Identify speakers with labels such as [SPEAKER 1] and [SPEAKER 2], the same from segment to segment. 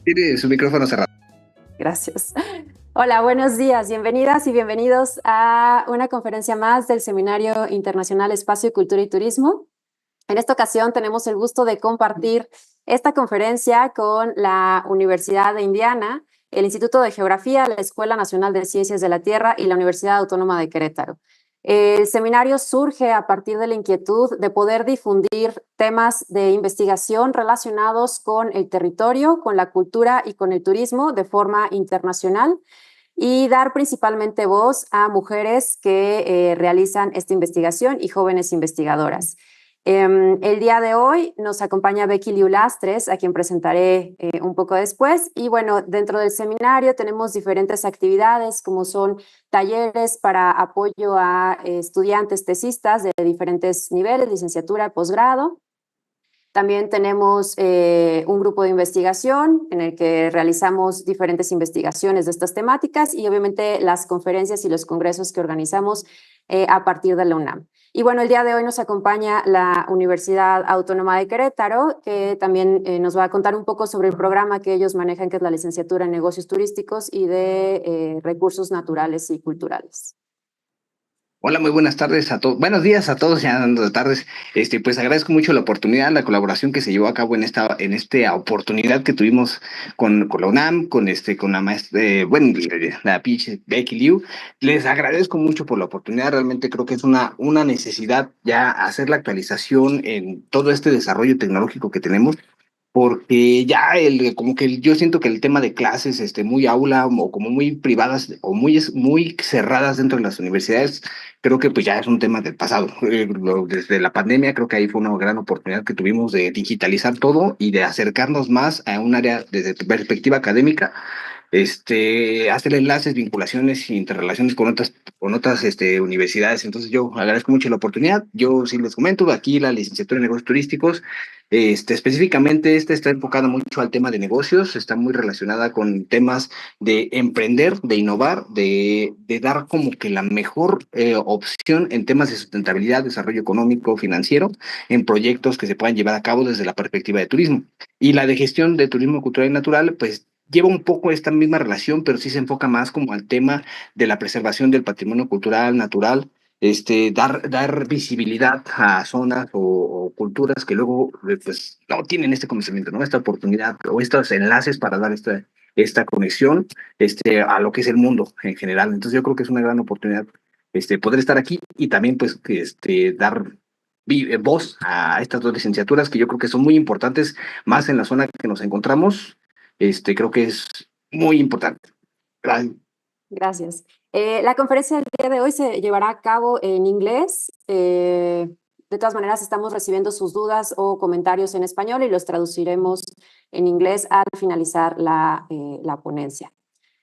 [SPEAKER 1] Tiene su micrófono cerrado.
[SPEAKER 2] Gracias. Hola, buenos días, bienvenidas y bienvenidos a una conferencia más del Seminario Internacional Espacio, Cultura y Turismo. En esta ocasión tenemos el gusto de compartir esta conferencia con la Universidad de Indiana, el Instituto de Geografía, la Escuela Nacional de Ciencias de la Tierra y la Universidad Autónoma de Querétaro. El seminario surge a partir de la inquietud de poder difundir temas de investigación relacionados con el territorio, con la cultura y con el turismo de forma internacional y dar principalmente voz a mujeres que realizan esta investigación y jóvenes investigadoras. El día de hoy nos acompaña Becky Liu Lastres, a quien presentaré un poco después. Y bueno, dentro del seminario tenemos diferentes actividades, como son talleres para apoyo a estudiantes tesistas de diferentes niveles, licenciatura, posgrado. También tenemos un grupo de investigación en el que realizamos diferentes investigaciones de estas temáticas y obviamente las conferencias y los congresos que organizamos a partir de la UNAM. Y bueno, el día de hoy nos acompaña la Universidad Autónoma de Querétaro, que también nos va a contar un poco sobre el programa que ellos manejan, que es la licenciatura en negocios turísticos y de recursos naturales y culturales.
[SPEAKER 1] Hola, muy buenas tardes a todos. Buenos días a todos, ya dando de tardes. Pues agradezco mucho la oportunidad, la colaboración que se llevó a cabo en esta oportunidad que tuvimos con la UNAM, con la maestra, la pinche Becky Liu. Les agradezco mucho por la oportunidad. Realmente creo que es una necesidad ya hacer la actualización en todo este desarrollo tecnológico que tenemos. Porque ya como que yo siento que el tema de clases muy aula o como muy privadas o muy cerradas dentro de las universidades, creo que pues ya es un tema del pasado. Desde la pandemia creo que ahí fue una gran oportunidad que tuvimos de digitalizar todo y de acercarnos más a un área desde perspectiva académica, hacer enlaces, vinculaciones e interrelaciones con otras universidades. Entonces yo agradezco mucho la oportunidad. Yo sí les comento, aquí la licenciatura en negocios turísticos, específicamente esta está enfocada mucho al tema de negocios, está muy relacionada con temas de emprender, de innovar, de dar como que la mejor opción en temas de sustentabilidad, desarrollo económico, financiero, en proyectos que se puedan llevar a cabo desde la perspectiva de turismo. Y la de gestión de turismo cultural y natural, pues lleva un poco esta misma relación, pero sí se enfoca más como al tema de la preservación del patrimonio cultural, natural, dar visibilidad a zonas o culturas que luego pues no tienen este conocimiento, ¿no? Esta oportunidad o estos enlaces para dar esta conexión a lo que es el mundo en general. Entonces yo creo que es una gran oportunidad poder estar aquí y también pues dar voz a estas dos licenciaturas que yo creo que son muy importantes, más en la zona que nos encontramos. Creo que es muy importante. Gracias.
[SPEAKER 2] Gracias. La conferencia del día de hoy se llevará a cabo en inglés. De todas maneras, estamos recibiendo sus dudas o comentarios en español y los traduciremos en inglés al finalizar la ponencia.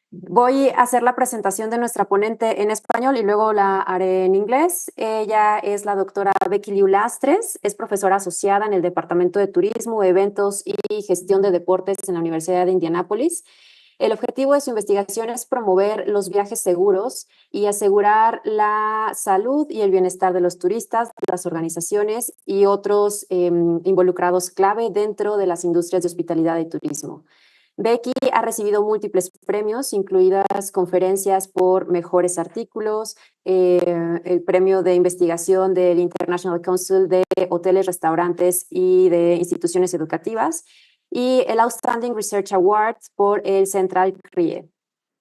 [SPEAKER 2] Voy a hacer la presentación de nuestra ponente en español y luego la haré en inglés. Ella es la doctora Becky Liu Lastres, es profesora asociada en el Departamento de Turismo, Eventos y Gestión de Deportes en la Universidad de Indianápolis. El objetivo de su investigación es promover los viajes seguros y asegurar la salud y el bienestar de los turistas, las organizaciones y otros involucrados clave dentro de las industrias de hospitalidad y turismo. Becky ha recibido múltiples premios, incluidas conferencias por mejores artículos, el premio de investigación del International Council de Hoteles, Restaurantes y de Instituciones Educativas, y el Outstanding Research Award por el Central CRIE.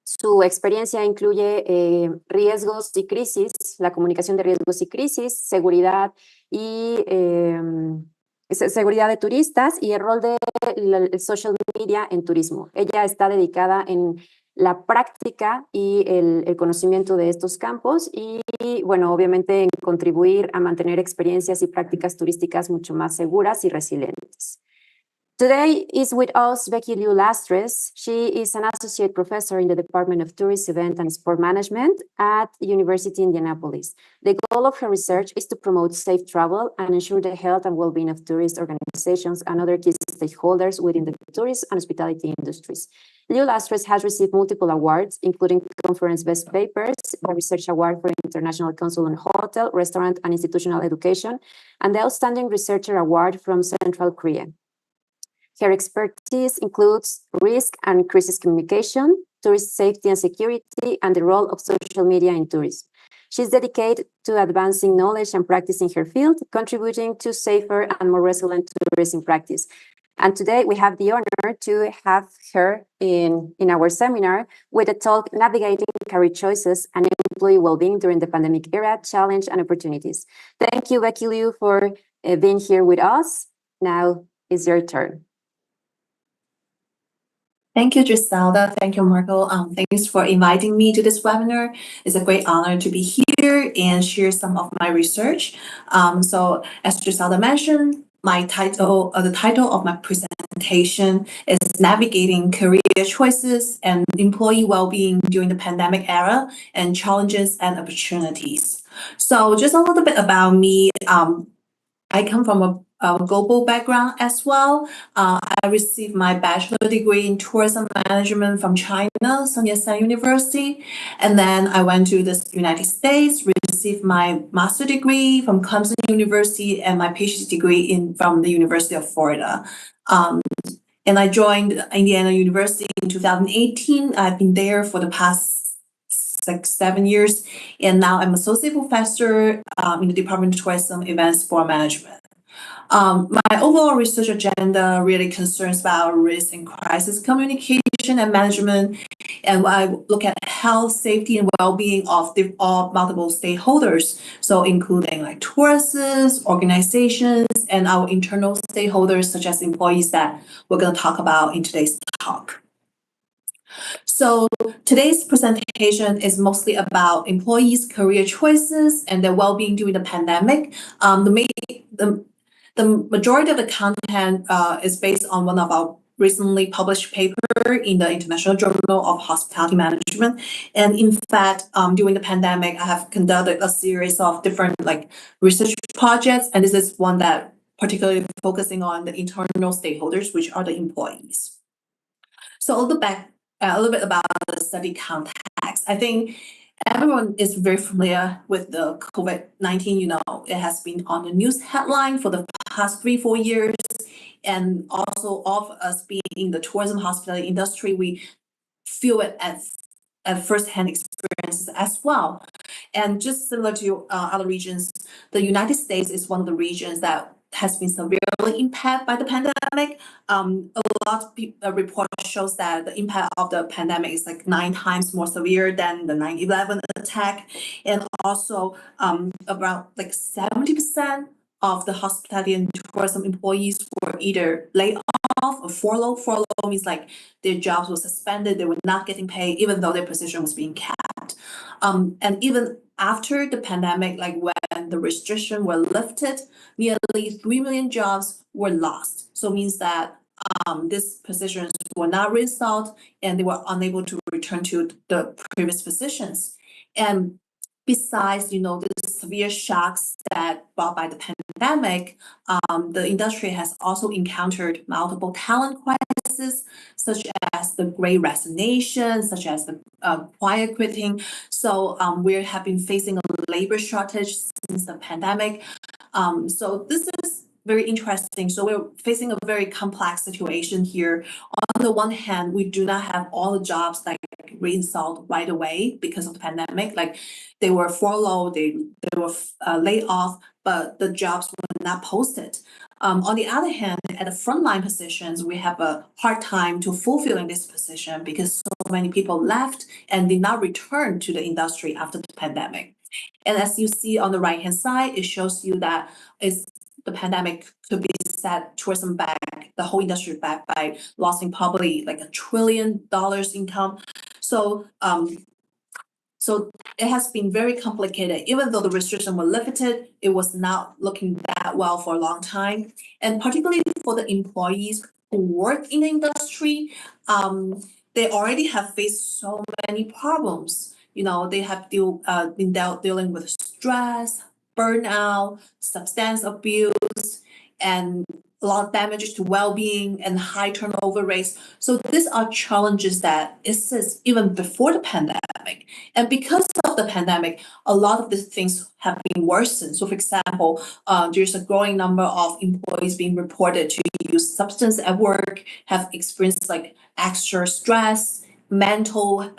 [SPEAKER 2] Su experiencia incluye riesgos y crisis, la comunicación de riesgos y crisis, seguridad y seguridad de turistas y el rol de social media en turismo. Ella está dedicada en la práctica y el conocimiento de estos campos y, bueno, obviamente en contribuir a mantener experiencias y prácticas turísticas mucho más seguras y resilientes. Today is with us Becky Liu Lastres. She is an associate professor in the Department of Tourist, Event and Sport Management at University of Indianapolis. The goal of her research is to promote safe travel and ensure the health and well-being of tourist organizations and other key stakeholders within the tourist and hospitality industries. Liu Lastres has received multiple awards, including Conference Best Papers, the Research Award for International Council on Hotel, Restaurant and Institutional Education, and the Outstanding Researcher Award from Central Korea. Her expertise includes risk and crisis communication, tourist safety and security, and the role of social media in tourism. She's dedicated to advancing knowledge and practice in her field, contributing to safer and more resilient tourism practice. And today we have the honor to have her in our seminar with a talk, Navigating Career Choices and Employee Wellbeing During the Pandemic Era, Challenge and Opportunities. Thank you, Becky Liu, for being here with us. Now it's your turn.
[SPEAKER 3] Thank you, Giselda. Thank you, Marco. Thanks for inviting me to this webinar. It's a great honor to be here and share some of my research. So as Giselda mentioned, the title of my presentation is Navigating Career Choices and Employee Wellbeing During the Pandemic Era and Challenges and Opportunities. So just a little bit about me. I come from a global background as well. I received my bachelor degree in tourism management from China, Sun Yat-sen University. And then I went to the United States, received my master degree from Clemson University and my PhD degree from the University of Florida. And I joined Indiana University in 2018. I've been there for the past 6-7 years. And now I'm associate professor in the Department of Tourism, Events, Sport Management. My overall research agenda really concerns about risk and crisis communication and management, and I look at health, safety, and well-being of multiple stakeholders, so including like tourists, organizations, and our internal stakeholders, such as employees that we're going to talk about in today's talk. So today's presentation is mostly about employees' career choices and their well-being during the pandemic. The majority of the content is based on one of our recently published paper in the International Journal of Hospitality Management. And in fact, during the pandemic, I have conducted a series of different research projects, and this is one that particularly focusing on the internal stakeholders, which are the employees. So a little bit about the study context. I think everyone is very familiar with the COVID-19. It has been on the news headline for the past 3-4 years. And also all of us being in the tourism hospitality industry, we feel it at first-hand experiences as well. And just similar to other regions, the United States is one of the regions that has been severely impacted by the pandemic. A lot of reports shows that the impact of the pandemic is 9 times more severe than the 9/11 attack, and also about 70% of the hospitality and tourism employees were either laid off or furloughed. Furlough means their jobs were suspended, they were not getting paid, even though their position was being kept. And even after the pandemic, when the restrictions were lifted, nearly 3 million jobs were lost. So it means that these positions were not reinstalled and they were unable to return to the previous positions. And besides, the severe shocks that brought by the pandemic, the industry has also encountered multiple talent crises, such as the Great Resignation, such as the quiet quitting. So we have been facing a labor shortage since the pandemic. So this is very interesting. So we're facing a very complex situation here. On the one hand, we do not have all the jobs reinstalled right away because of the pandemic. They were furloughed, they were laid off, but the jobs were not posted. On the other hand, at the frontline positions, we have a hard time to fulfilling this position because so many people left and did not return to the industry after the pandemic. And as you see on the right-hand side, it shows you that the pandemic could be set tourism back, the whole industry back by losing probably $1 trillion income. So so it has been very complicated. Even though the restrictions were lifted, it was not looking that well for a long time. And particularly for the employees who work in the industry, they already have faced so many problems. They have been dealing with stress, burnout, substance abuse, and a lot of damages to well-being and high turnover rates. So these are challenges that exist even before the pandemic. And because of the pandemic, a lot of these things have been worsened. So for example, there's a growing number of employees being reported to use substance at work, have experienced like extra stress, mental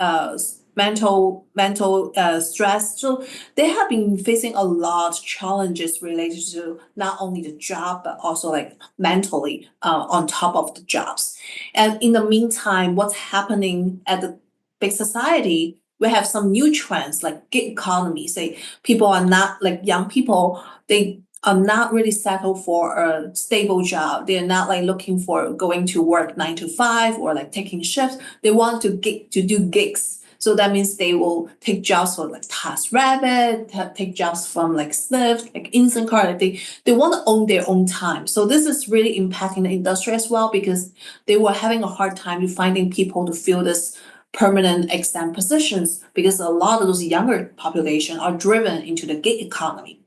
[SPEAKER 3] stress. So they have been facing a lot of challenges related to not only the job, but also like mentally on top of the jobs. And in the meantime, what's happening at the big society, we have some new trends like gig economy. Say people are not like young people, they are not really settled for a stable job. They're not like looking for going to work 9 to 5 or like taking shifts. They want to do gigs. So that means they will take jobs for like TaskRabbit, take jobs from like Snift, like Instacart. They want to own their own time. So this is really impacting the industry as well, because they were having a hard time to finding people to fill this permanent exempt positions, because a lot of those younger population are driven into the gig economy.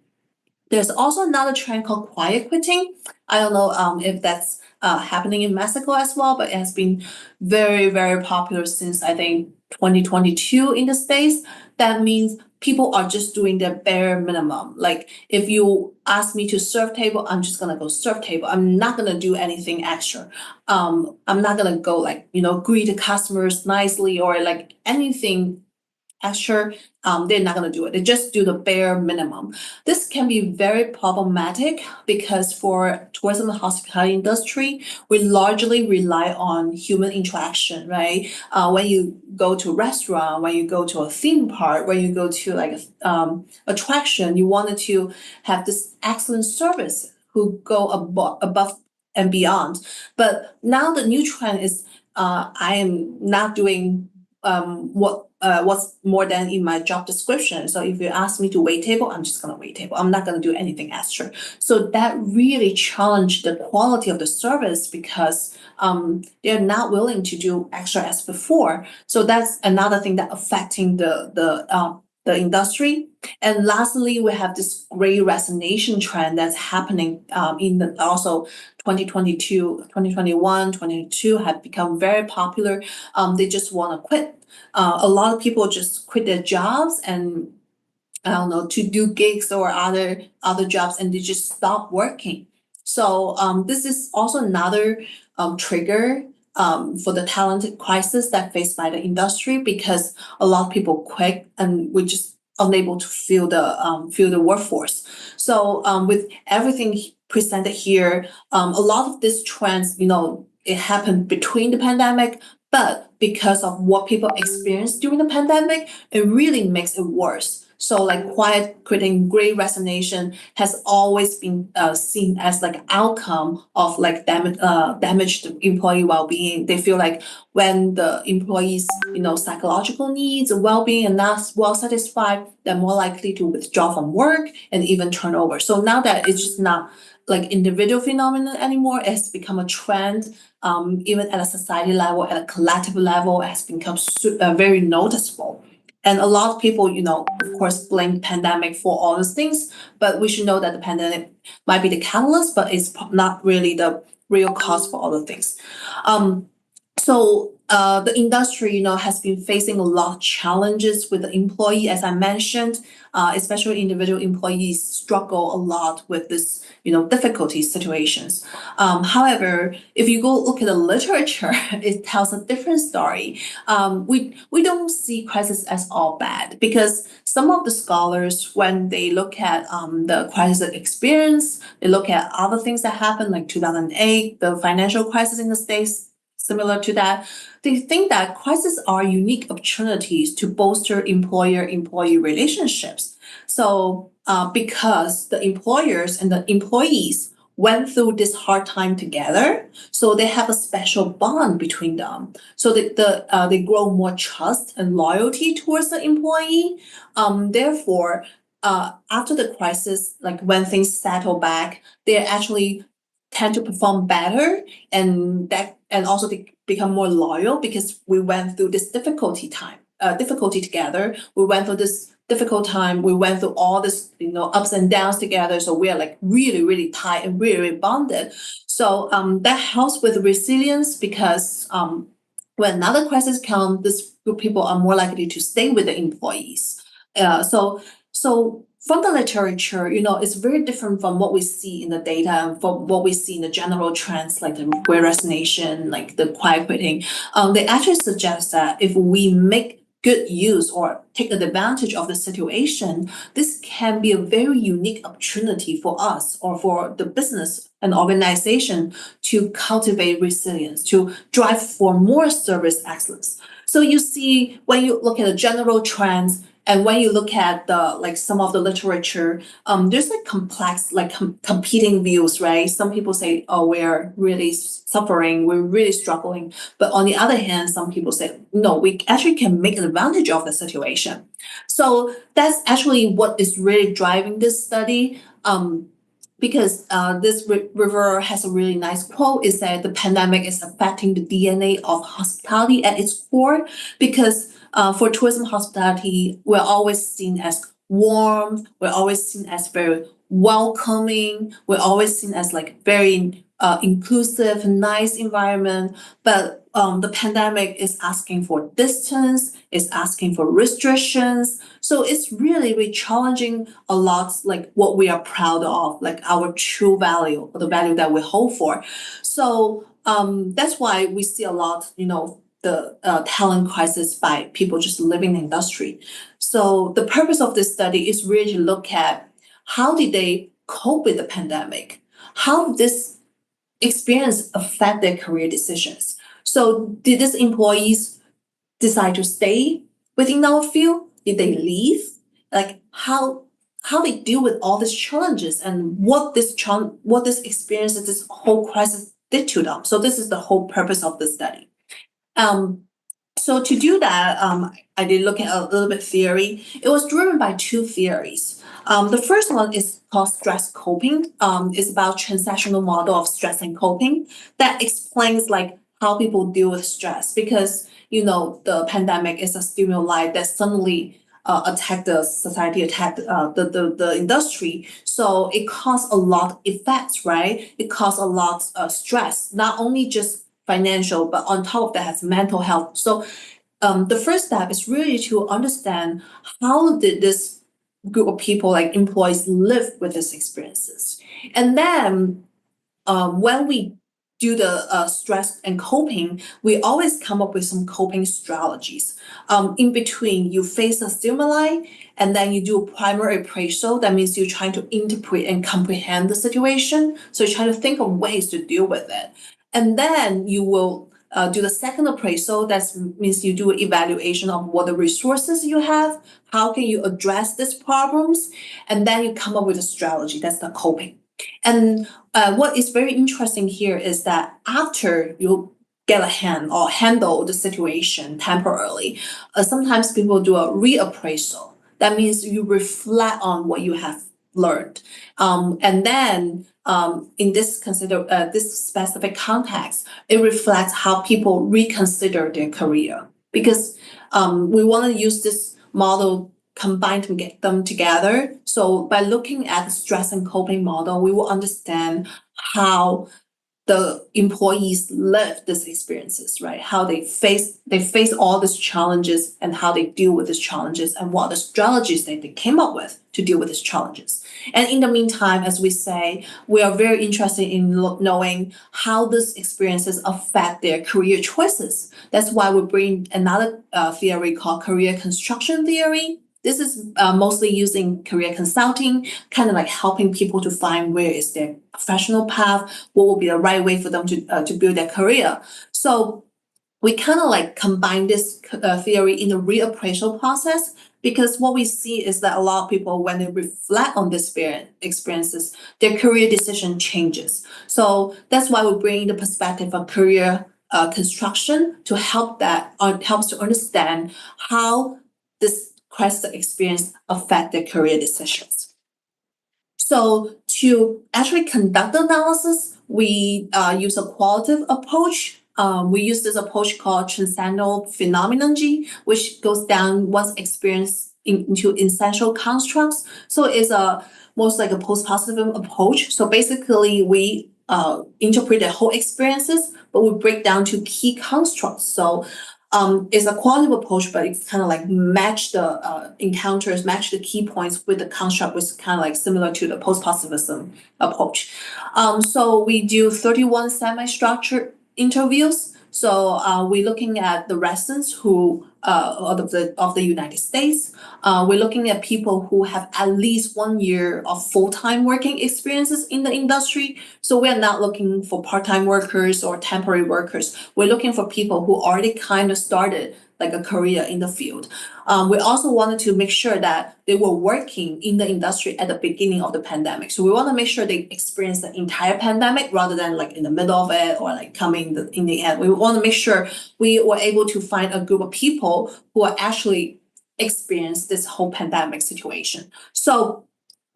[SPEAKER 3] There's also another trend called quiet quitting. I don't know if that's happening in Mexico as well, but it has been very, very popular since I think 2022 in the States. That means people are just doing their bare minimum. Like if you ask me to serve table, I'm just gonna go serve table. I'm not gonna do anything extra. I'm not gonna go like, greet the customers nicely or like anything extra. They're not going to do it. They just do the bare minimum. This can be very problematic because for tourism and hospitality industry, we largely rely on human interaction, right? When you go to a restaurant, when you go to a theme park, when you go to like attraction, you wanted to have this excellent service who go above and beyond. But now the new trend is I am not doing what's more than in my job description. So if you ask me to wait table, I'm just gonna wait table. I'm not gonna do anything extra. So that really challenged the quality of the service because they're not willing to do extra as before. So that's another thing that affecting the industry. And lastly, we have this great resignation trend that's happening in also 2022, 2021, 2022 have become very popular. They just want to quit. A lot of people just quit their jobs and I don't know, to do gigs or other jobs, and they just stop working. So this is also another trigger for the talent crisis that faced by the industry, because a lot of people quit and we're just unable to fill the workforce. So with everything presented here, a lot of these trends, it happened between the pandemic, but because of what people experienced during the pandemic, it really makes it worse. So like quiet quitting, great resignation has always been seen as like outcome of like damaged employee well-being. They feel like when the employees, psychological needs, well-being are not well satisfied, they're more likely to withdraw from work and even turn over. So now that it's just not like individual phenomenon anymore, it's become a trend. Even at a society level, at a collective level, it has become very noticeable. And a lot of people, of course, blame the pandemic for all those things, but we should know that the pandemic might be the catalyst, but it's not really the real cause for all the things. So the industry, has been facing a lot of challenges with the employee, as I mentioned, especially individual employees struggle a lot with this, difficulty situations. However, if you go look at the literature, it tells a different story. We don't see crisis as all bad, because some of the scholars, when they look at the crisis experience, they look at other things that happened, like 2008, the financial crisis in the States, similar to that, they think that crises are unique opportunities to bolster employer-employee relationships. So because the employers and the employees went through this hard time together, so they have a special bond between them. So they grow more trust and loyalty towards the employee. Therefore, after the crisis, like when things settle back, they actually tend to perform better, and also they become more loyal because we went through this difficulty together. We went through this difficult time. We went through all this, ups and downs together. So we are like really, really tight and really, really bonded. So that helps with resilience because when another crisis comes, this group of people are more likely to stay with the employees. So from the literature, it's very different from what we see in the data and from what we see in the general trends, like the great resignation, like the quiet quitting. They actually suggest that if we make good use or take advantage of the situation, this can be a very unique opportunity for us or for the business and organization to cultivate resilience, to drive for more service excellence. So you see, when you look at the general trends, and when you look at some of the literature, there's complex, competing views, right? Some people say, oh, we're really suffering, we're really struggling. But on the other hand, some people say, no, we actually can make advantage of the situation. So that's actually what is really driving this study. Because this river has a really nice quote. It said the pandemic is affecting the DNA of hospitality at its core, because for tourism hospitality, we're always seen as warm, we're always seen as very welcoming, we're always seen as very inclusive, nice environment. But the pandemic is asking for distance, is asking for restrictions. So it's really, really challenging a lot, what we are proud of, our true value, or the value that we hold for. So that's why we see a lot, the talent crisis by people just living in the industry. So the purpose of this study is really to look at how did they cope with the pandemic? How did this experience affect their career decisions? So did these employees decide to stay within our field? Did they leave? How they deal with all these challenges and what this experience, this whole crisis did to them. So this is the whole purpose of the study. So to do that, I did look at a little bit theory. It was driven by two theories. The first one is called stress coping. It's about transactional model of stress and coping that explains how people deal with stress, because the pandemic is a stimuli that suddenly attacked the society, attacked the industry. So it caused a lot of effects, right? It caused a lot of stress, not only just financial, but on top of that has mental health. So the first step is really to understand how did this group of people, employees, live with these experiences. And then when we do the stress and coping, we always come up with some coping strategies. In between, you face a stimuli, and then you do a primary appraisal. That means you're trying to interpret and comprehend the situation. So you're trying to think of ways to deal with it. And then you will do the second appraisal. That means you do an evaluation of what the resources you have, how can you address these problems, and then you come up with a strategy. That's the coping. And what is very interesting here is that after you get a hand or handle the situation temporarily, sometimes people do a reappraisal. That means you reflect on what you have learned. And then in this specific context, it reflects how people reconsider their career, because we want to use this model combined to get them together. So by looking at the stress and coping model, we will understand how the employees live these experiences, right? How they face all these challenges and how they deal with these challenges and what the strategies that they came up with to deal with these challenges. And in the meantime, as we say, we are very interested in knowing how these experiences affect their career choices. That's why we bring another theory called career construction theory. This is mostly using career consulting, kind of helping people to find where is their professional path, what will be the right way for them to build their career. So we kind of combine this theory in the reappraisal process, because what we see is that a lot of people, when they reflect on this experiences, their career decision changes. So that's why we bring the perspective of career construction to helps to understand how this crisis experience affect their career decisions. So to actually conduct the analysis, we use a qualitative approach. We use this approach called transcendental phenomenology, which goes down one's experience into essential constructs. So it's a most like a post-positive approach. So basically, we interpret the whole experiences, but we break down to key constructs. So it's a qualitative approach, but it's kind of like match the encounters, match the key points with the construct, which is kind of like similar to the post-positivism approach. So we do 31 semi-structured interviews. So we're looking at the residents who of the United States. We're looking at people who have at least 1 year of full-time working experiences in the industry. So we're not looking for part-time workers or temporary workers. We're looking for people who already kind of started like a career in the field. We also wanted to make sure that they were working in the industry at the beginning of the pandemic. So we want to make sure they experience the entire pandemic rather than like in the middle of it or like coming in the end. We want to make sure we were able to find a group of people who are actually experienced this whole pandemic situation. So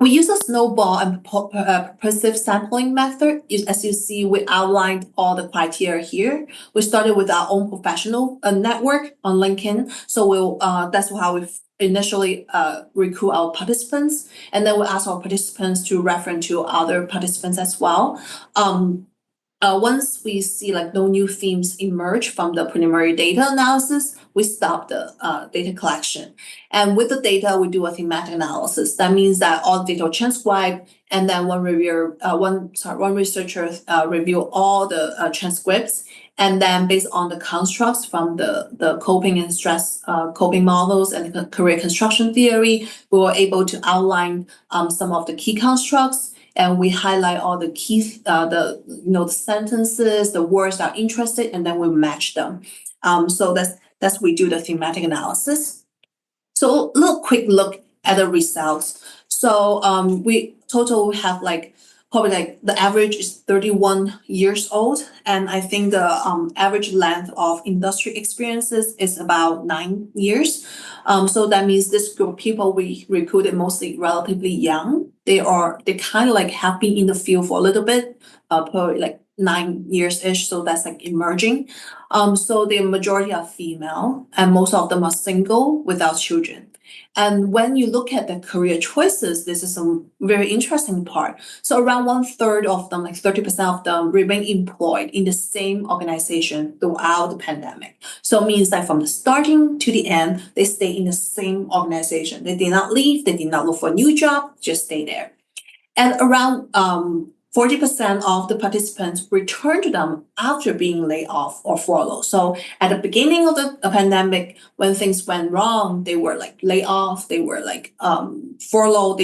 [SPEAKER 3] we use a snowball and purposive sampling method. As you see, we outlined all the criteria here. We started with our own professional network on LinkedIn. So that's how we initially recruit our participants. And then we ask our participants to refer to other participants as well. Once we see like no new themes emerge from the preliminary data analysis, we stop the data collection. And with the data, we do a thematic analysis. That means that all the data are transcribed, and then one researcher review all the transcripts, and then based on the constructs from the coping and stress coping models and the career construction theory, we were able to outline some of the key constructs. And we highlight all the key, the sentences, the words that are interested, and then we match them. So that's we do the thematic analysis. So a little quick look at the results. So we total have like probably like the average is 31 years old, and I think the average length of industry experiences is about 9 years. So that means this group of people we recruited mostly relatively young. They kind of like have been in the field for a little bit, per like 9 years-ish, so that's like emerging. So the majority are female, and most of them are single without children. And when you look at the career choices, this is some very interesting part. So around 1/3 of them, like 30% of them, remain employed in the same organization throughout the pandemic. So it means that from the starting to the end, they stay in the same organization. They did not leave, they did not look for a new job, just stay there. And around 40% of the participants returned to them after being laid off or furloughed. So at the beginning of the pandemic, when things went wrong, they were like laid off, they were like furloughed,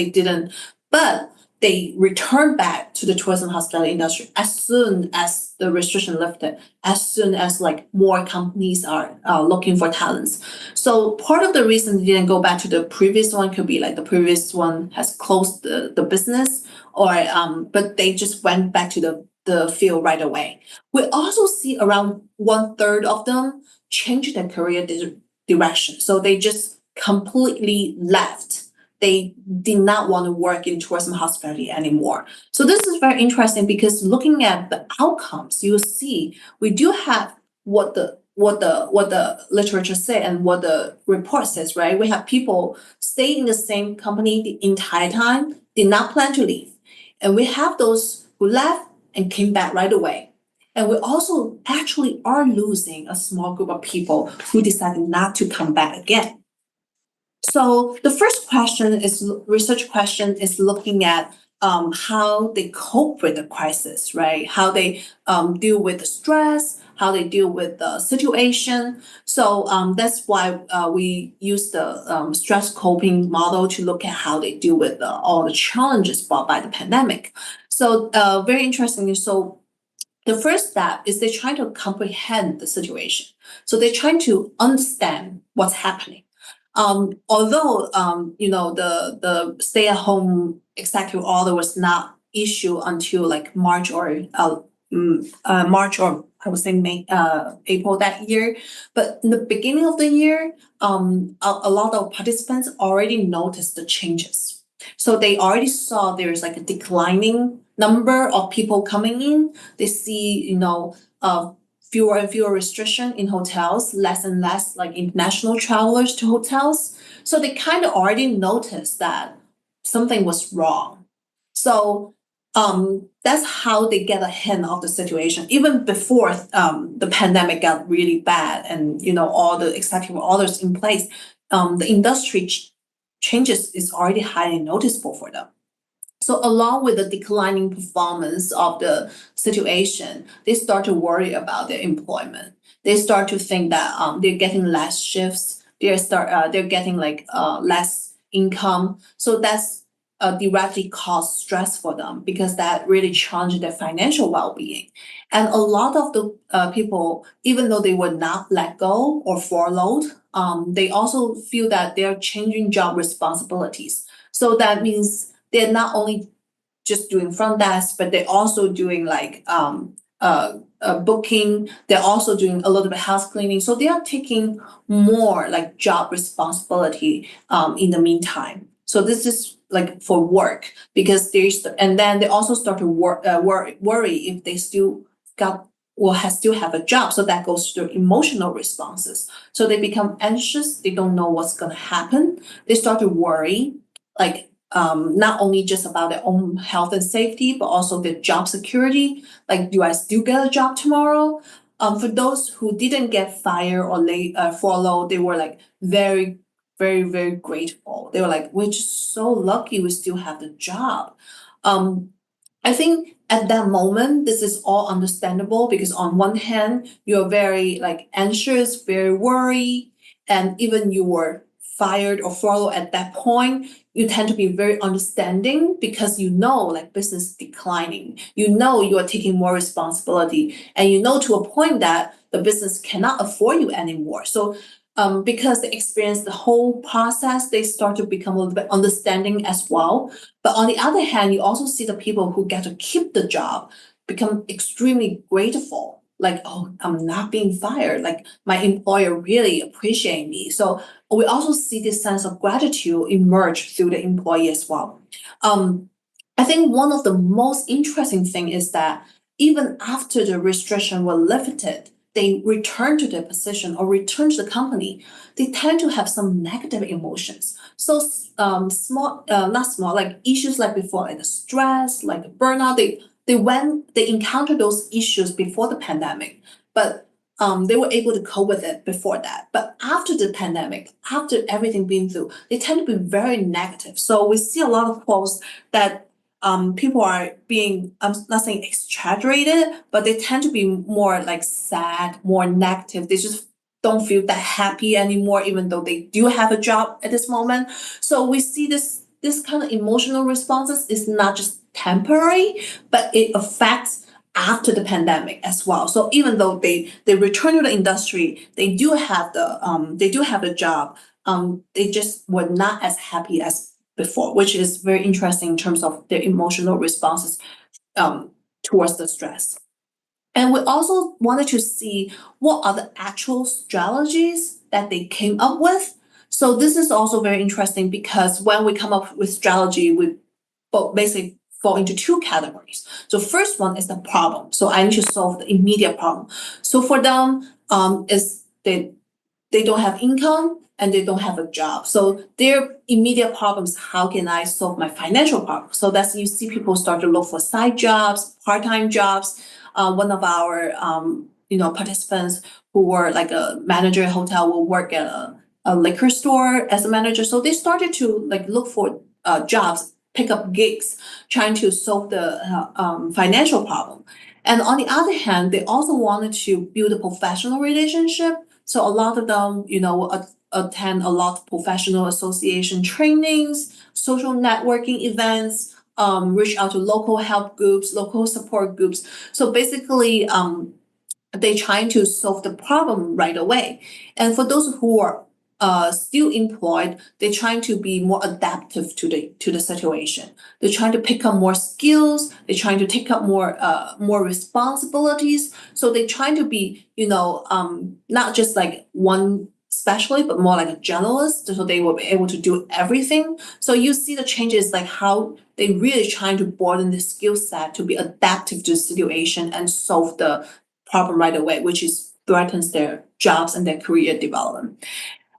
[SPEAKER 3] but they returned back to the tourism hospitality industry as soon as the restriction lifted, as soon as like more companies are looking for talents. So part of the reason they didn't go back to the previous one could be like the previous one has closed the business, or but they just went back to the field right away. We also see around 1/3 of them change their career direction. So they just completely left. They did not want to work in tourism hospitality anymore. So this is very interesting because looking at the outcomes, you see we do have what the literature say and what the report says, right? We have people stay in the same company the entire time, did not plan to leave. And we have those who left and came back right away. And we also actually are losing a small group of people who decided not to come back again. So the first research question is looking at how they cope with the crisis, right? How they deal with the stress, how they deal with the situation. So that's why we use the stress coping model to look at how they deal with all the challenges brought by the pandemic. So very interesting. So the first step is they try to comprehend the situation. So they're trying to understand what's happening. Although the stay-at-home executive order was not issued until like March or I would say May, April that year, but in the beginning of the year, a lot of participants already noticed the changes. So they already saw there's like a declining number of people coming in. They see fewer and fewer restrictions in hotels, less and less like international travelers to hotels. So they kind of already noticed that something was wrong. So that's how they get a hint of the situation. Even before the pandemic got really bad and, all the executive orders in place, the industry changes is already highly noticeable for them. So along with the declining performance of the situation, they start to worry about their employment. They start to think that they're getting less shifts. They're getting less income. So that's directly cause stress for them because that really challenged their financial well-being. And a lot of the people, even though they were not let go or furloughed, they also feel that they're changing job responsibilities. So that means they're not only just doing front desk, but they're also doing booking. They're also doing a little bit of house cleaning. So they are taking more job responsibility in the meantime. So this is for work because and then they also start to worry if they still have a job. So that goes to emotional responses. So they become anxious. They don't know what's going to happen. They start to worry, not only just about their own health and safety, but also their job security. Do I still get a job tomorrow? For those who didn't get fired or furloughed, they were very, very, very grateful. They were we're just so lucky we still have the job. I think at that moment, this is all understandable because on one hand, you're very anxious, very worried, and even you were fired or furloughed at that point, you tend to be very understanding because business declining. You are taking more responsibility, and to a point that the business cannot afford you anymore. So because they experience the whole process, they start to become a little bit understanding as well. But on the other hand, you also see the people who get to keep the job become extremely grateful. Oh, I'm not being fired. My employer really appreciate me. So we also see this sense of gratitude emerge through the employee as well. I think one of the most interesting thing is that even after the restriction were lifted, they return to their position or return to the company, they tend to have some negative emotions. So not small, issues before, the stress, the burnout, they encountered those issues before the pandemic, but they were able to cope with it before that. But after the pandemic, after everything being through, they tend to be very negative. So we see a lot of posts that people are being, I'm not saying exaggerated, but they tend to be more sad, more negative. They just don't feel that happy anymore, even though they do have a job at this moment. So we see this kind of emotional responses is not just temporary, but it affects after the pandemic as well. So even though they return to the industry, they do have the job. They just were not as happy as before, which is very interesting in terms of their emotional responses towards the stress. And we also wanted to see what are the actual strategies that they came up with. So this is also very interesting because when we come up with strategy, we basically fall into two categories. So first one is the problem. So I need to solve the immediate problem. So for them, is they don't have income and they don't have a job. So their immediate problems, how can I solve my financial problem? So that's, you see people start to look for side jobs, part-time jobs. One of our participants who were a manager at a hotel will work at a liquor store as a manager. So they started to look for jobs, pick up gigs, trying to solve the financial problem. And on the other hand, they also wanted to build a professional relationship. So a lot of them, attend a lot of professional association trainings, social networking events, reach out to local help groups, local support groups. So basically, they're trying to solve the problem right away. And for those who are still employed, they're trying to be more adaptive to the situation. They're trying to pick up more skills. They're trying to take up more responsibilities. So they're trying to be, not just one specialist, but more like a generalist. So they will be able to do everything. So you see the changes, how they really trying to broaden the skill set to be adaptive to the situation and solve the problem right away, which threatens their jobs and their career development.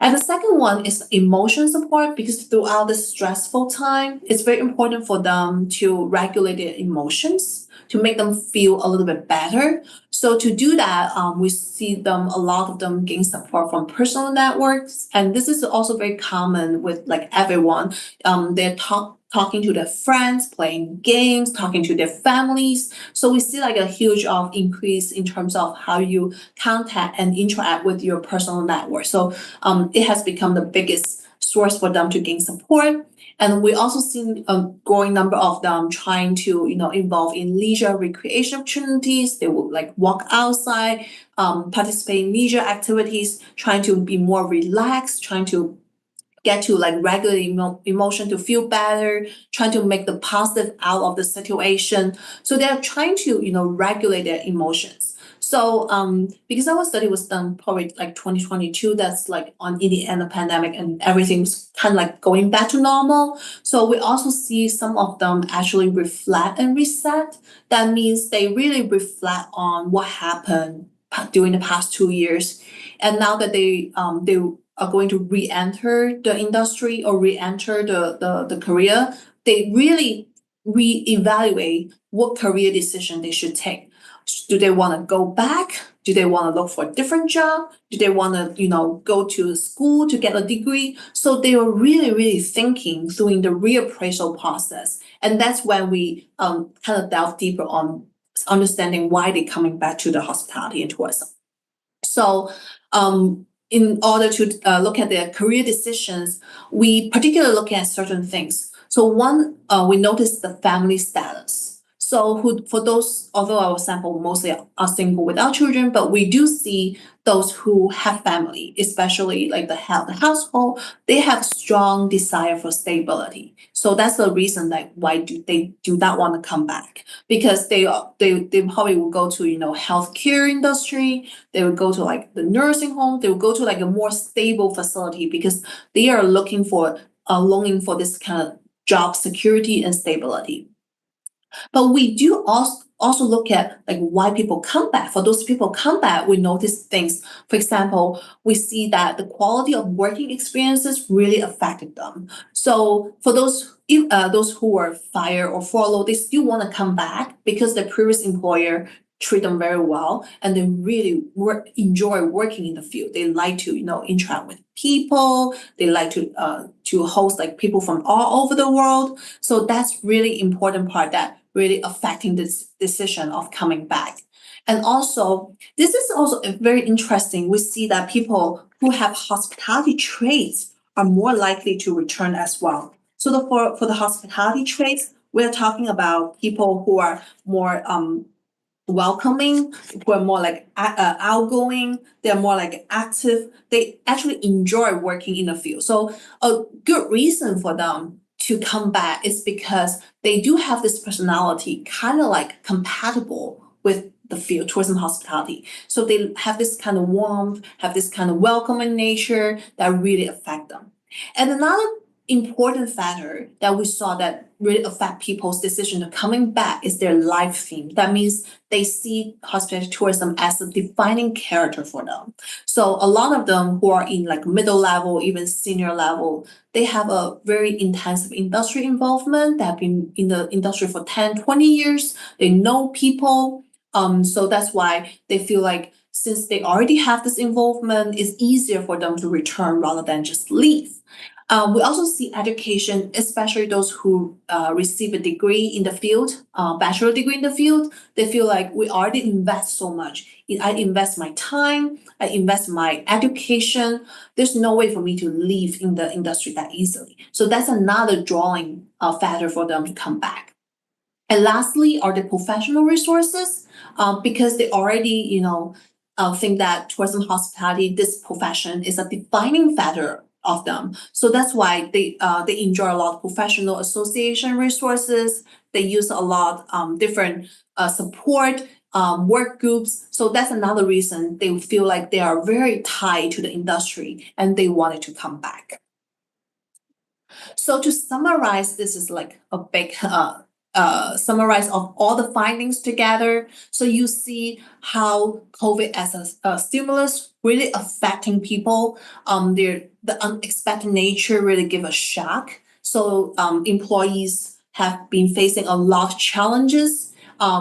[SPEAKER 3] And the second one is emotion support, because throughout this stressful time, it's very important for them to regulate their emotions, to make them feel a little bit better. So to do that, we see them, a lot of them gain support from personal networks. And this is also very common with like everyone. They're talking to their friends, playing games, talking to their families. So we see like a huge increase in terms of how you contact and interact with your personal network. So it has become the biggest source for them to gain support. And we also see a growing number of them trying to, involve in leisure recreation opportunities. They will like walk outside, participate in leisure activities, trying to be more relaxed, trying to get to like regulate emotion to feel better, trying to make the positive out of the situation. So they're trying to, regulate their emotions. So because our study was done probably like 2022, that's like in the end of the pandemic and everything's kind of like going back to normal. So we also see some of them actually reflect and reset. That means they really reflect on what happened during the past 2 years. And now that they are going to re-enter the industry or re-enter the career, they really re-evaluate what career decision they should take. Do they want to go back? Do they want to look for a different job? Do they want to, go to school to get a degree? So they were really, really thinking, doing the reappraisal process. And that's when we kind of delve deeper on understanding why they're coming back to the hospitality and tourism. So in order to look at their career decisions, we particularly look at certain things. So one, we noticed the family status. So for those, although our sample mostly are single without children, but we do see those who have family, especially like the household, they have strong desire for stability. So that's the reason that why they do not want to come back, because they probably will go to, healthcare industry, they would go to like the nursing home, they would go to like a more stable facility because they are longing for this kind of job security and stability. But we do also look at like why people come back. For those people come back, we notice things. For example, we see that the quality of working experiences really affected them. So for those who were fired or furloughed, they still want to come back because their previous employer treat them very well, and they really enjoy working in the field. They like to, interact with people. They like to host like people from all over the world. So that's really important part that really affecting this decision of coming back. And also, this is also very interesting. We see that people who have hospitality traits are more likely to return as well. So for the hospitality traits, we're talking about people who are more welcoming, who are more like outgoing, they're more like active, they actually enjoy working in the field. So a good reason for them to come back is because they do have this personality kind of like compatible with the field, tourism hospitality. So they have this kind of warmth, have this kind of welcoming nature that really affect them. And another important factor that we saw that really affect people's decision to coming back is their life theme. That means they see hospitality tourism as a defining character for them. So a lot of them who are in like middle level, even senior level, they have a very intensive industry involvement. They have been in the industry for 10, 20 years. They know people. So that's why they feel like since they already have this involvement, it's easier for them to return rather than just leave. We also see education, especially those who receive a degree in the field, bachelor degree in the field. They feel like we already invest so much. I invest my time, I invest my education. There's no way for me to leave in the industry that easily. So that's another drawing factor for them to come back. And lastly are the professional resources, because they already, think that tourism hospitality, this profession is a defining factor of them. So that's why they enjoy a lot of professional association resources. They use a lot different support work groups. So that's another reason they feel like they are very tied to the industry and they wanted to come back. So to summarize, this is like a big summarize of all the findings together. So you see how COVID as a stimulus really affecting people. The unexpected nature really give a shock. So employees have been facing a lot of challenges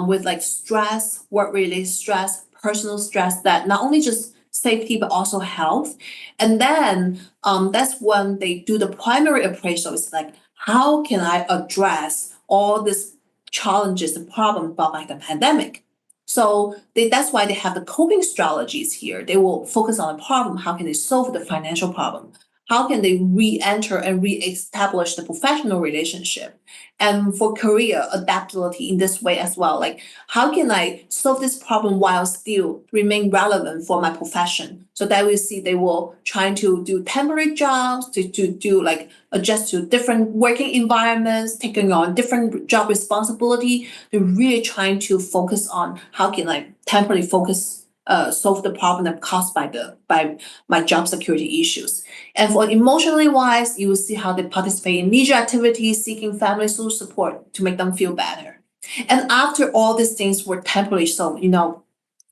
[SPEAKER 3] with like stress, work-related stress, personal stress that not only just safety but also health. And then that's when they do the primary appraisal. It's like, how can I address all these challenges and problems brought by the pandemic? So that's why they have the coping strategies here. They will focus on the problem. How can they solve the financial problem? How can they re-enter and re-establish the professional relationship? And for career adaptability in this way as well, like how can I solve this problem while still remain relevant for my profession? So that we see they will try to do temporary jobs, to do like adjust to different working environments, taking on different job responsibility. They're really trying to focus on how can I temporarily solve the problem that caused by my job security issues. And for emotionally wise, you will see how they participate in leisure activities, seeking family social support to make them feel better. And after all these things were temporarily solved,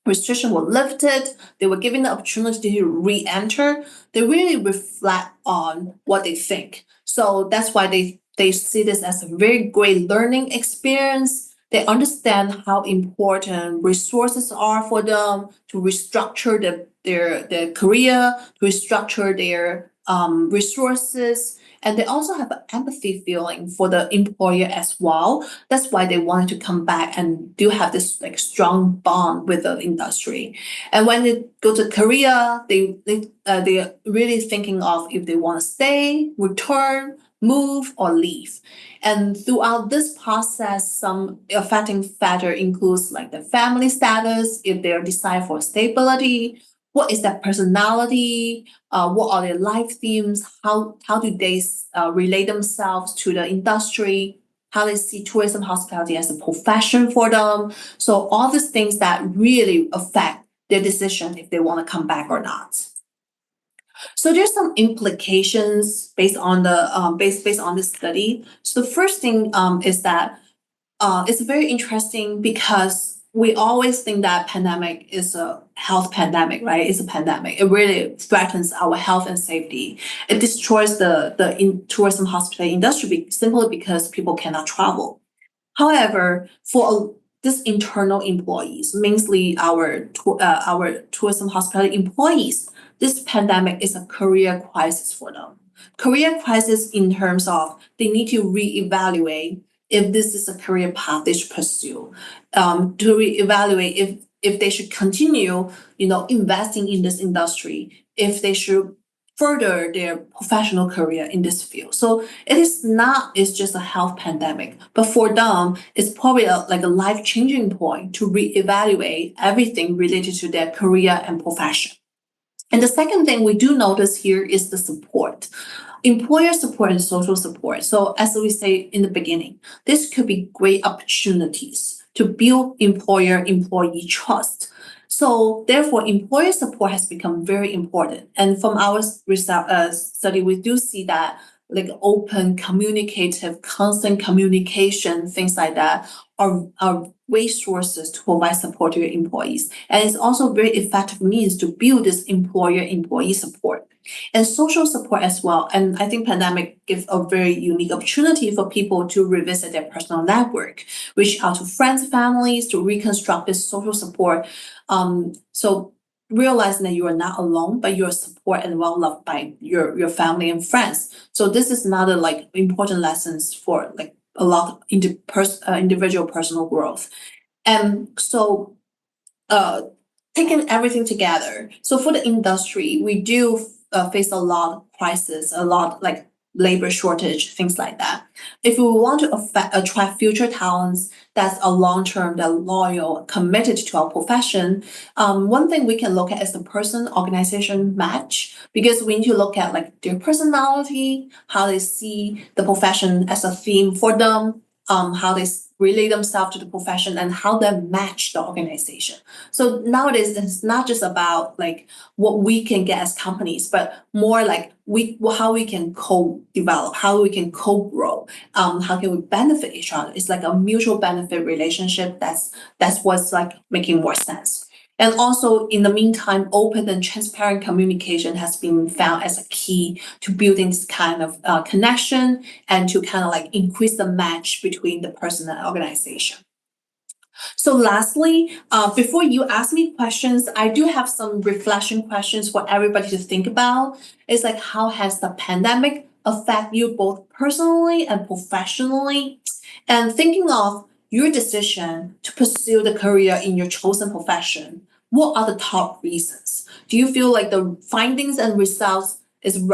[SPEAKER 3] restrictions were lifted, they were given the opportunity to re-enter, they really reflect on what they think. So that's why they see this as a very great learning experience. They understand how important resources are for them to restructure their career, to restructure their resources. And they also have an empathy feeling for the employer as well. That's why they wanted to come back and do have this like strong bond with the industry. And when they go to Korea, they're really thinking of if they want to stay, return, move, or leave. And throughout this process, some affecting factor includes like the family status, if they're desire for stability, what is their personality, what are their life themes, how do they relate themselves to the industry, how they see tourism hospitality as a profession for them. So all these things that really affect their decision if they want to come back or not. So there's some implications based on the based on this study. So the first thing is that it's very interesting because we always think that pandemic is a health pandemic, right? It's a pandemic. It really threatens our health and safety. It destroys the tourism hospitality industry simply because people cannot travel. However, for these internal employees, mainly our tourism hospitality employees, this pandemic is a career crisis for them. Career crisis in terms of they need to reevaluate if this is a career path they should pursue, to reevaluate if they should continue, investing in this industry, if they should further their professional career in this field. So it's just a health pandemic, but for them, it's probably like a life-changing point to reevaluate everything related to their career and profession. And the second thing we do notice here is the support. Employer support and social support. So as we say in the beginning, this could be great opportunities to build employer-employee trust. So therefore, employer support has become very important. And from our study, we do see that like open, communicative, constant communication, things like that are resources to provide support to your employees. And it's also very effective means to build this employer-employee support. And social support as well. And I think pandemic gives a very unique opportunity for people to revisit their personal network, reach out to friends, families, to reconstruct this social support. So realizing that you are not alone, but you're supported and well loved by your family and friends. So this is another like important lessons for like a lot of individual personal growth. And so taking everything together. So for the industry, we do face a lot of crisis, a lot like labor shortage, things like that. If we want to attract future talents that's a long-term, that loyal, committed to our profession, one thing we can look at is the person-organization match, because we need to look at like their personality, how they see the profession as a theme for them, how they relate themselves to the profession, and how they match the organization. So nowadays, it's not just about like what we can get as companies, but more like how we can co-develop, how we can co-grow. how can we benefit each other? It's like a mutual benefit relationship. That's what's like making more sense. And also, in the meantime, open and transparent communication has been found as a key to building this kind of connection and to kind of like increase the match between the person and organization. So lastly, before you ask me questions, I do have some reflection questions for everybody to think about. It's like, how has the pandemic affect you both personally and professionally? And thinking of your decision to pursue the career in your chosen profession, what are the top reasons? Do you feel like the findings and results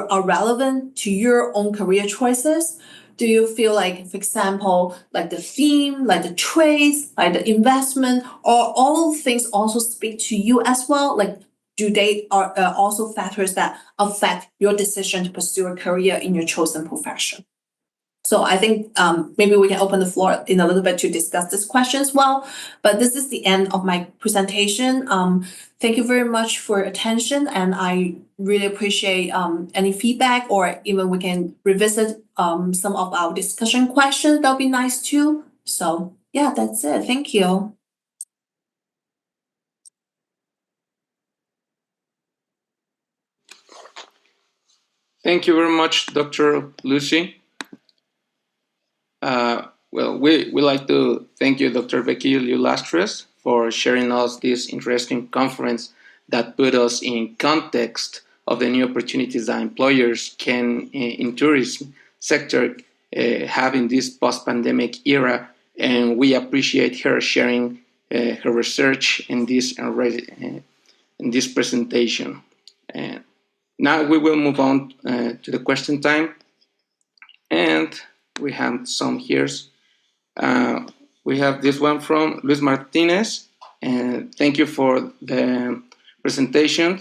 [SPEAKER 3] are relevant to your own career choices? Do you feel like, for example, like the theme, like the trades, like the investment, or all things also speak to you as well? Like, do they are also factors that affect your decision to pursue a career in your chosen profession? So I think maybe we can open the floor in a little bit to discuss this question as well. But this is the end of my presentation. Thank you very much for your attention, and I really appreciate any feedback, or even we can revisit some of our discussion questions. That'll be nice too. So yeah, that's it. Thank you.
[SPEAKER 4] Thank you very much, Dr. Lucy. Well, we like to thank you, Dr. Becky Lastres, for sharing us this interesting conference that put us in context of the new opportunities that employers can in tourism sector have in this post-pandemic era. And we appreciate her sharing her research in this presentation. Now we will move on to the question time. And we have some here. We have this one from Luis Martinez, and thank you for the presentation.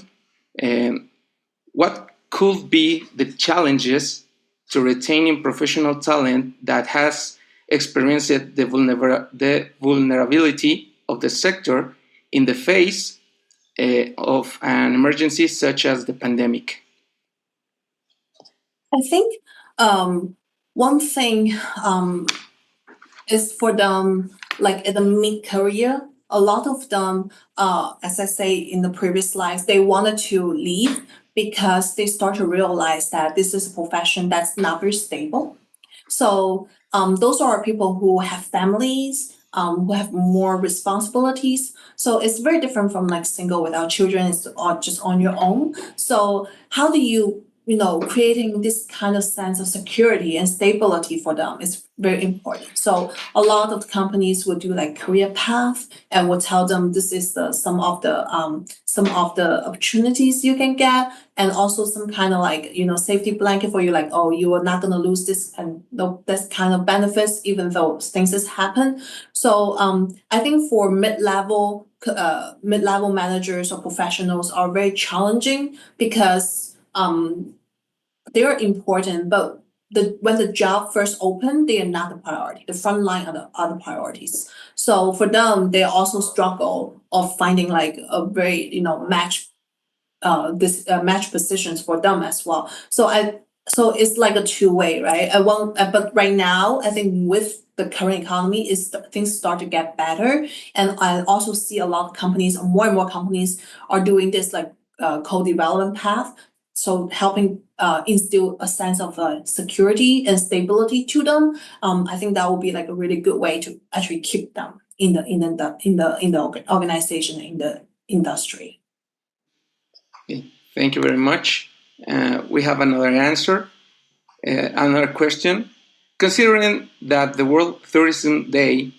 [SPEAKER 4] What could be the challenges to retaining professional talent that has experienced the vulnerability of the sector in the face of an emergency such as the pandemic?
[SPEAKER 3] I think one thing is for them, like at the mid-career, a lot of them, as I say in the previous slides, they wanted to leave because they start to realize that this is a profession that's not very stable. So those are people who have families, who have more responsibilities. So it's very different from like single without children, it's just on your own. So how do you creating this kind of sense of security and stability for them is very important. So a lot of companies will do like career path and will tell them this is some of the opportunities you can get, and also some kind of like safety blanket for you, like, oh, you are not going to lose this and this kind of benefits even though things happen. So I think for mid-level managers or professionals are very challenging because they're important, but when the job first opened, they are not the priority. The front line are the other priorities. So for them, they also struggle of finding like a very match positions for them as well. So it's like a two-way, right? But right now, I think with the current economy, things start to get better, and I also see a lot of companies, more and more companies, are doing this like co-development path. So helping instill a sense of security and stability to them. I think that will be like a really good way to actually keep them in the organization, in the industry.
[SPEAKER 4] Okay. Thank you very much. We have another answer, another question. Considering that the World Tourism Day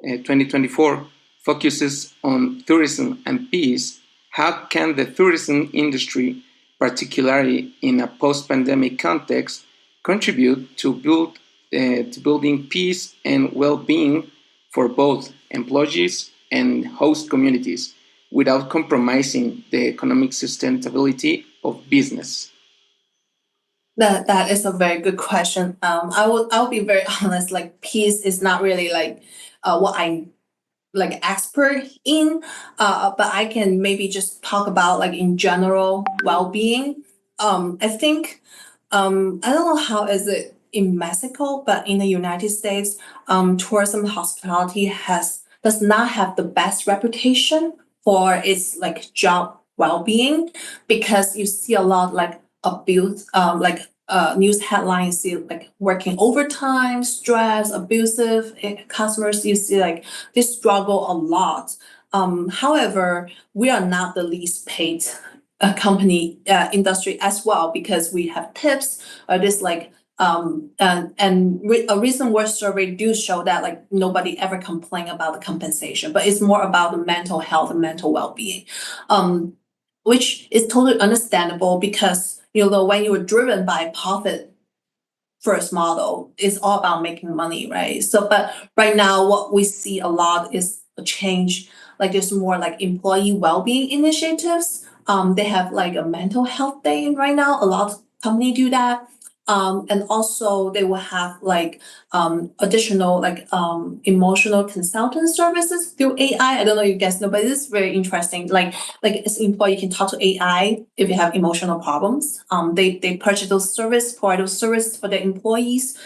[SPEAKER 4] 2024 focuses on tourism and peace, how can the tourism industry, particularly in a post-pandemic context, contribute to building peace and well-being for both employees and host communities without compromising the economic sustainability of business?
[SPEAKER 3] That is a very good question. I'll be very honest. Like, peace is not really like what I'm like expert in, but I can maybe just talk about like in general well-being. I think I don't know how is it in Mexico, but in the United States, tourism hospitality does not have the best reputation for its like job well-being, because you see a lot like abuse, news headlines, see like working overtime, stress, abusive customers. You see like they struggle a lot. However, we are not the least paid company industry as well, because we have tips or this like a recent work survey do show that like nobody ever complain about the compensation, but it's more about the mental health and mental well-being, which is totally understandable, because when you are driven by profit first model, it's all about making money, right? So, but right now what we see a lot is a change. Like there's more like employee well-being initiatives. They have like a mental health day right now. A lot of companies do that. And also they will have like additional like emotional consultant services through AI. I don't know if you guys know, but this is very interesting. Like as an employee, you can talk to AI if you have emotional problems. They purchase provide those services for their employees.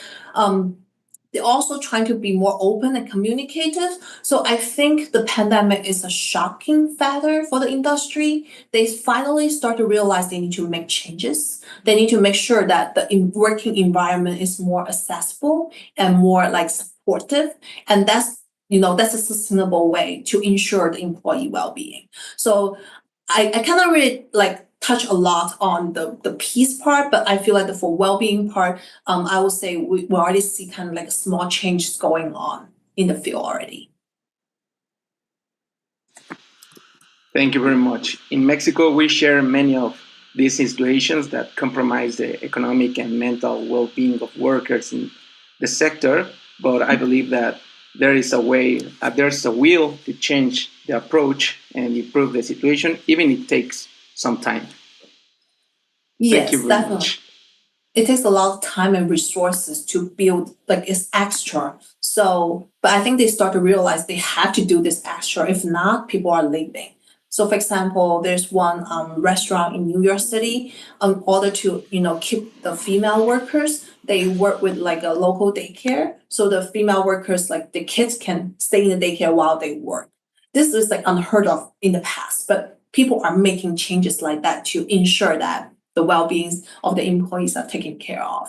[SPEAKER 3] They're also trying to be more open and communicative. So I think the pandemic is a shocking factor for the industry. They finally start to realize they need to make changes. They need to make sure that the working environment is more accessible and more like supportive. And that's a sustainable way to ensure the employee well-being. So I cannot really like touch a lot on the peace part, but I feel like for well-being part, I would say we already see kind of like small changes going on in the field already.
[SPEAKER 4] Thank you very much. In Mexico, we share many of these situations that compromise the economic and mental well-being of workers in the sector, but I believe that there's a will to change the approach and improve the situation, even if it takes some time.
[SPEAKER 3] Yes,
[SPEAKER 4] Thank you very
[SPEAKER 3] definitely.
[SPEAKER 4] much.
[SPEAKER 3] It takes a lot of time and resources to build, like it's extra. So, but I think they start to realize they have to do this extra. If not, people are leaving. So for example, there's one restaurant in New York City, in order to, keep the female workers, they work with like a local daycare. So the female workers, like the kids can stay in the daycare while they work. This is like unheard of in the past, but people are making changes like that to ensure that the well-being of the employees are taken care of.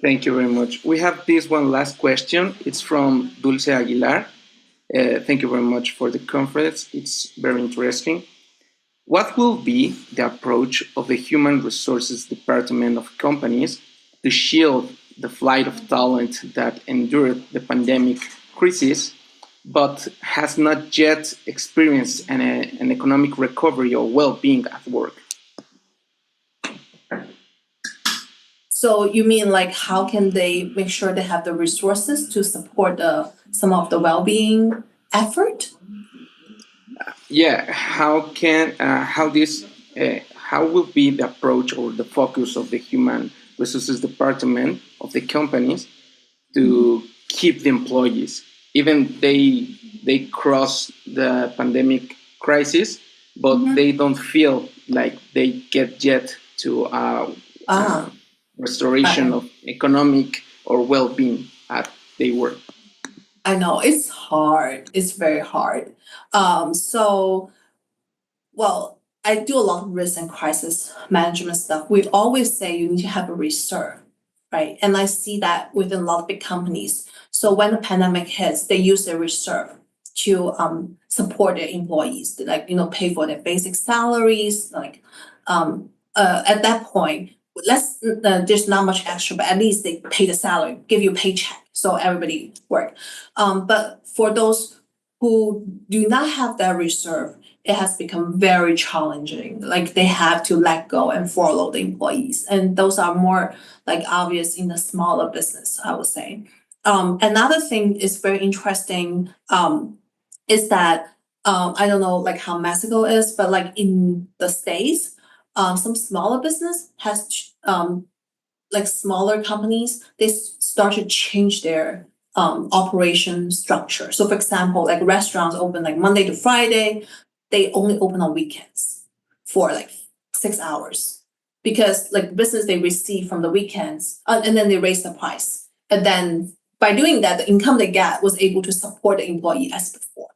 [SPEAKER 4] Thank you very much. We have this one last question. It's from Dulce Aguilar. Thank you very much for the conference. It's very interesting. What will be the approach of the Human Resources Department of companies to shield the flight of talent that endured the pandemic crisis, but has not yet experienced an economic recovery or well-being at work?
[SPEAKER 3] So you mean like how can they make sure they have the resources to support some of the well-being effort?
[SPEAKER 4] Yeah, how will be the approach or the focus of the Human Resources Department of the companies to keep the employees, even they cross the pandemic crisis, but they don't feel like they get yet to restoration of economic or well-being at their work?
[SPEAKER 3] I know it's hard. It's very hard. I do a lot of risk and crisis management stuff. We always say you need to have a reserve, right? And I see that within a lot of big companies. So when the pandemic hits, they use their reserve to support their employees, like pay for their basic salaries. Like at that point, there's not much extra, but at least they pay the salary, give you a paycheck, so everybody work. But for those who do not have that reserve, it has become very challenging. Like they have to let go and furlough the employees, and those are more like obvious in the smaller business, I would say. Another thing is very interesting is that I don't know like how Mexico is, but like in the States, some smaller business has like smaller companies, they start to change their operation structure. So for example, like restaurants open like Monday to Friday, they only open on weekends for like 6 hours. because like business they receive from the weekends, and then they raise the price. And then by doing that, the income they get was able to support the employee as before.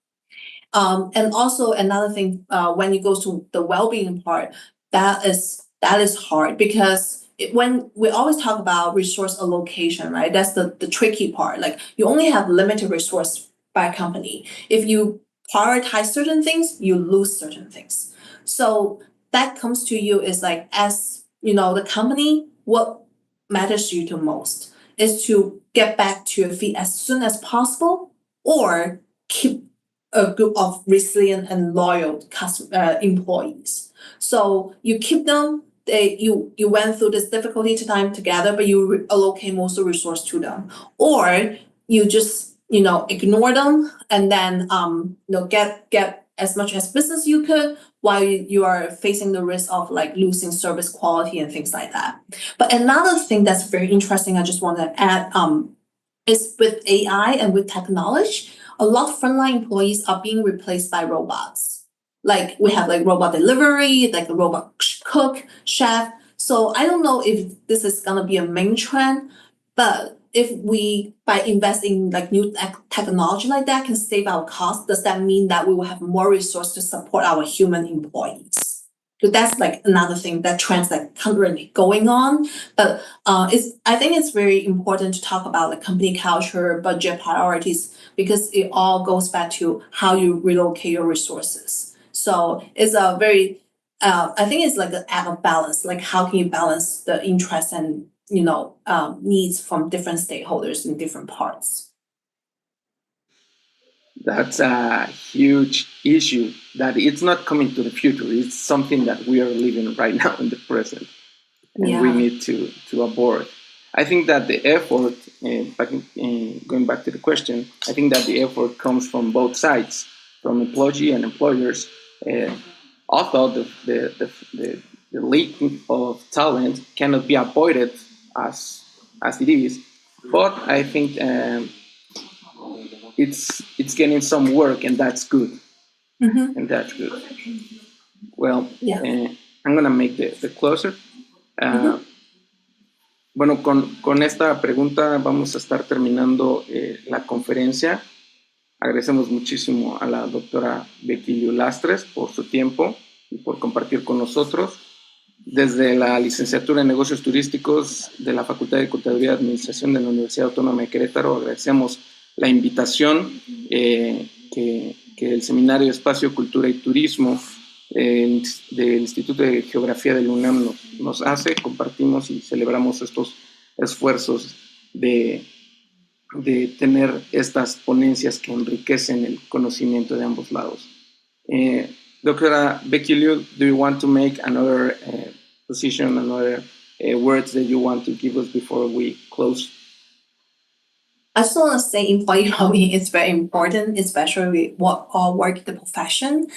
[SPEAKER 3] And also another thing, when it goes to the well-being part, that is hard because when we always talk about resource allocation, right? That's the tricky part. Like you only have limited resource by a company. If you prioritize certain things, you lose certain things. So that comes to you is like, as you know, the company, what matters to you the most is to get back to your feet as soon as possible, or keep a group of resilient and loyal employees. So you keep them. You went through this difficulty time together, but you allocate most of the resource to them, or you just ignore them and then get as much as business you could while you are facing the risk of like losing service quality and things like that. But another thing that's very interesting, I just want to add, is with AI and with technology, a lot of frontline employees are being replaced by robots. Like we have like robot delivery, like a robot cook, chef. So I don't know if this is gonna be a main trend, but if we, by investing in like new technology like that, can save our costs, does that mean that we will have more resources to support our human employees? So that's like another thing, that trends that currently going on. But I think it's very important to talk about like company culture, budget priorities, because it all goes back to how you relocate your resources. So it's a very, I think it's like an act of balance. Like how can you balance the interest and needs from different stakeholders in different parts?
[SPEAKER 4] That's a huge issue that it's not coming to the future. It's something that we are living right now in the present, and we need to abort. I think that the effort, going back to the question, I think that the effort comes from both sides, from employee and employers. Although the leaking of talent cannot be avoided as it is, but I think it's getting some work, and that's good.
[SPEAKER 3] Mm-hmm.
[SPEAKER 4] And that's good. Well, I'm gonna make the closer. Bueno, con esta pregunta vamos a estar terminando la conferencia. Agradecemos muchísimo a la doctora Becky Lastres por su tiempo y por compartir con nosotros. Desde la licenciatura en Negocios Turísticos de la Facultad de Contaduría y Administración de la Universidad Autónoma de Querétaro, agradecemos la invitación que el Seminario Espacio, Cultura y Turismo del Instituto de Geografía de la UNAM nos hace. Compartimos y celebramos estos esfuerzos de tener estas ponencias que enriquecen el conocimiento de ambos lados. Doctora Becky Liu, do you want to make another position, another words that you want to give us before we close?
[SPEAKER 3] I just want to say employee well-being is very important, especially with our work in the profession.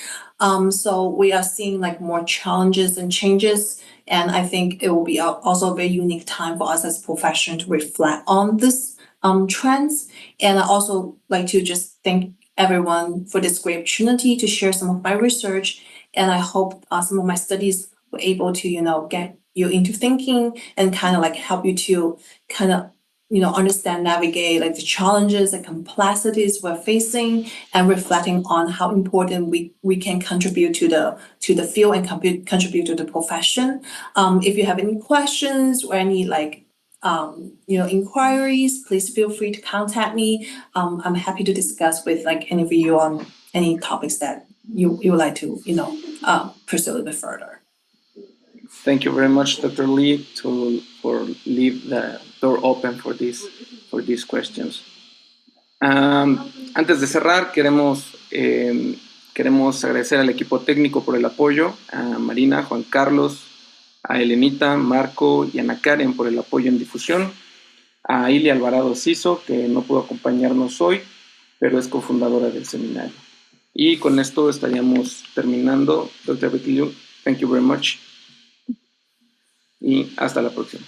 [SPEAKER 3] So we are seeing like more challenges and changes, and I think it will be also a very unique time for us as a profession to reflect on this trends. And I also like to just thank everyone for this great opportunity to share some of my research, and I hope some of my studies were able to get you into thinking and kind of like help you to kind of understand, navigate like the challenges and complexities we're facing, and reflecting on how important we can contribute to the field and contribute to the profession. If you have any questions or any inquiries, please feel free to contact me. I'm happy to discuss with any of you on any topics that you would like to pursue a little bit further.
[SPEAKER 4] Thank you very much, Dr. Lee, for leave the door open for these questions. Antes de cerrar, queremos agradecer al equipo técnico por el apoyo, a Marina, Juan Carlos, a Elenita, Marco y Ana Karen por el apoyo en difusión, a Ilia Alvarado Ciso, que no pudo acompañarnos hoy, pero es cofundadora del seminario. Y con esto estaríamos terminando. Dr. Becky Liu, thank you very much. Y hasta la próxima.